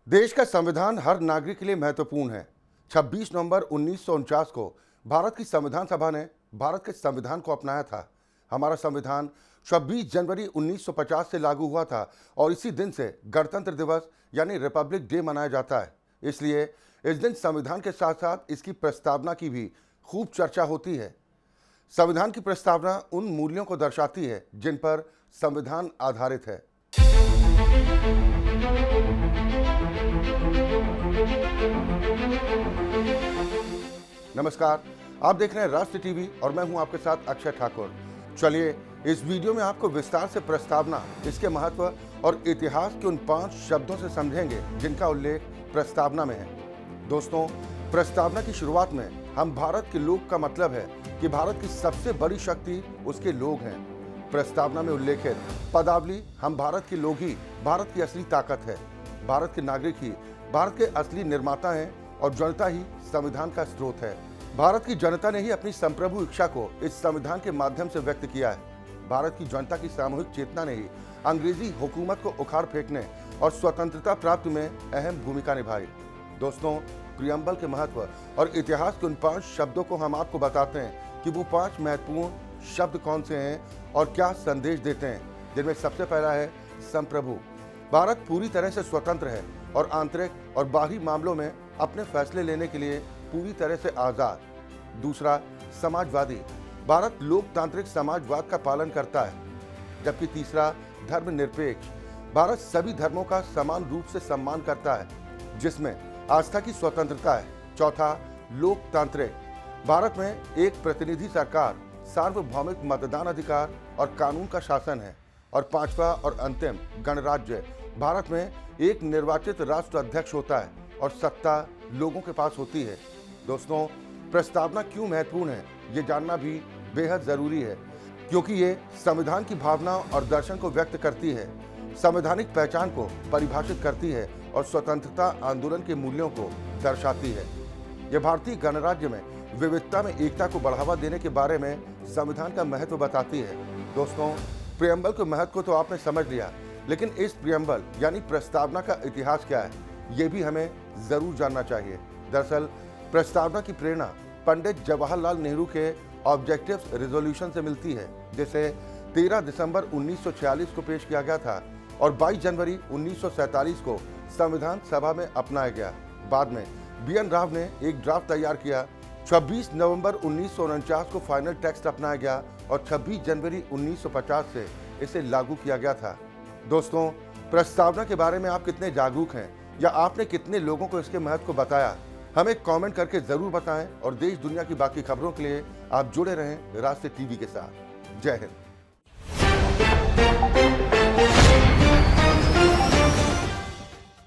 देश का संविधान हर नागरिक के लिए महत्वपूर्ण है। 26 नवंबर 1949 को भारत की संविधान सभा ने भारत के संविधान को अपनाया था। हमारा संविधान 26 जनवरी 1950 से लागू हुआ था और इसी दिन से गणतंत्र दिवस यानी रिपब्लिक डे मनाया जाता है। इसलिए इस दिन संविधान के साथ साथ इसकी प्रस्तावना की भी खूब चर्चा होती है। संविधान की प्रस्तावना उन मूल्यों को दर्शाती है जिन पर संविधान आधारित है। नमस्कार, आप देख रहे हैं राष्ट्र टीवी और मैं हूं आपके साथ अक्षय ठाकुर। चलिए इस वीडियो में आपको विस्तार से प्रस्तावना, इसके महत्व और इतिहास के उन 5 शब्दों से समझेंगे जिनका उल्लेख प्रस्तावना में है। दोस्तों, प्रस्तावना की शुरुआत में हम भारत के लोग का मतलब है कि भारत की सबसे बड़ी शक्ति उसके लोग हैं। प्रस्तावना में उल्लेखित पदावली हम भारत के लोग ही भारत की असली ताकत है। भारत के नागरिक ही भारत के असली निर्माता हैं और जनता ही संविधान का स्रोत है। भारत की जनता ने ही अपनी संप्रभु इच्छा को इस संविधान के माध्यम से व्यक्त किया है। भारत की जनता की सामूहिक चेतना ने ही अंग्रेजी हुकूमत को उखाड़ फेंकने और स्वतंत्रता प्राप्ति में अहम भूमिका निभाई। दोस्तों, प्रियम्बल के महत्व और इतिहास के उन 5 शब्दों को हम आपको बताते हैं कि वो 5 महत्वपूर्ण शब्द कौन से हैं और क्या संदेश देते हैं। जिनमें सबसे पहला है संप्रभु। भारत पूरी तरह से स्वतंत्र है और आंतरिक और बाहरी मामलों में अपने फैसले लेने के लिए पूरी तरह से आजाद। दूसरा, समाजवादी। भारत लोकतांत्रिक समाजवाद का पालन करता है। जबकि तीसरा, धर्मनिरपेक्ष। भारत सभी धर्मों का समान रूप से सम्मान करता है, जिसमें आस्था की स्वतंत्रता है। चौथा, लोकतांत्रिक। भारत में एक प्रतिनिधि सरकार, सार्वभौमिक मतदान अधिकार और कानून का शासन है। और पांचवा और अंतिम, गणराज्य। भारत में एक निर्वाचित राष्ट्र अध्यक्ष होता है और सत्ता लोगों के पास होती है। दोस्तों, प्रस्तावना क्यों महत्वपूर्ण है ये जानना भी बेहद जरूरी है, क्योंकि ये संविधान की भावना और दर्शन को व्यक्त करती है, संवैधानिक पहचान को परिभाषित करती है और स्वतंत्रता आंदोलन के मूल्यों को दर्शाती है। यह भारतीय गणराज्य में विविधता में एकता को बढ़ावा देने के बारे में संविधान का महत्व बताती है। दोस्तों, प्रियम्बल के महत्व को तो आपने समझ लिया, लेकिन इस प्रियम्बल यानी प्रस्तावना का इतिहास क्या है ये भी हमें जरूर जानना चाहिए। दरअसल प्रस्तावना की प्रेरणा पंडित जवाहरलाल नेहरू के ऑब्जेक्टिव्स रिजोल्यूशन से मिलती है, जिसे 13 दिसंबर 1946 को पेश किया गया था और 22 जनवरी 1947 को संविधान सभा में अपनाया गया। बाद में BN राव ने एक ड्राफ्ट तैयार किया। 26 नवंबर 1949 को फाइनल टेक्स्ट अपनाया गया और 26 जनवरी 1950 से इसे लागू किया गया था। दोस्तों, प्रस्तावना के बारे में आप कितने जागरूक हैं या आपने कितने लोगों को इसके महत्व को बताया, हमें कमेंट करके जरूर बताएं। और देश दुनिया की बाकी खबरों के लिए आप जुड़े रहें राष्ट्र टीवी के साथ। जय हिंद।